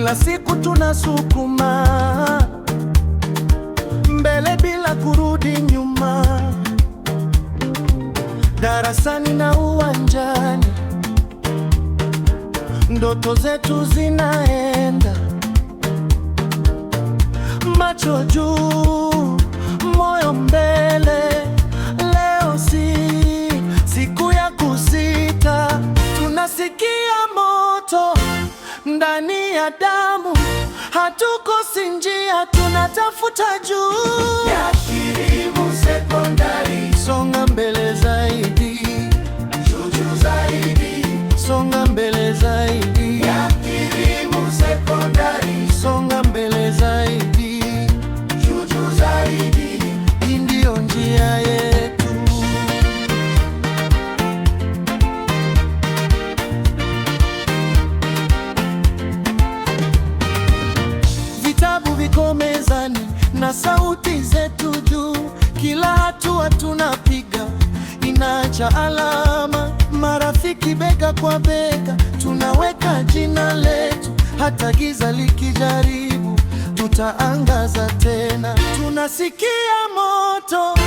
kila siku tunasukuma mbele bila kurudi nyuma, darasani na uwanjani, ndoto zetu zinaenda, macho juu, moyo mbele. Leo si siku ya kusita, tunasikia moto ndani ya damu, hatukosi njia, tunatafuta juu ya Kirimu Sekondari. Songa mbele zaidi, juu zaidi, songa mbele zaidi ya Kirimu Sekondari. Songa mbele zaidi, juu zaidi, hii ndio njia yetu. Vitabu viko mezani na sauti zetu juu, kila hatua tunapiga inaacha alama. Marafiki bega kwa bega, tunaweka jina letu, hata giza likijaribu, tutaangaza tena. Tunasikia moto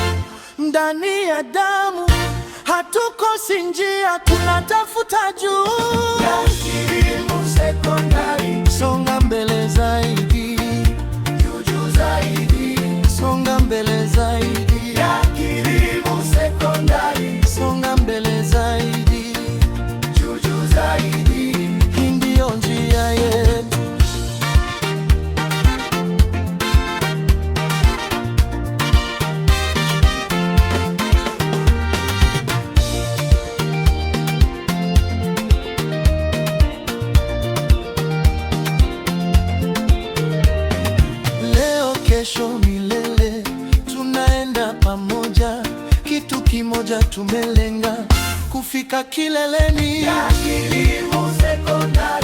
ndani ya damu, hatukosi njia, tunatafuta juu ya Kirimu Sekondari. Songa mbele zaidi, juu zaidi, songa mbele zaidi ya Kirimu Sekondari. Songa mbele zaidi, juu zaidi, hii ndio njia yetu. Leo, kesho, milele, tunaenda pamoja, kitu kimoja tumelenga, kufika kileleni ya Kirimu Sekondari.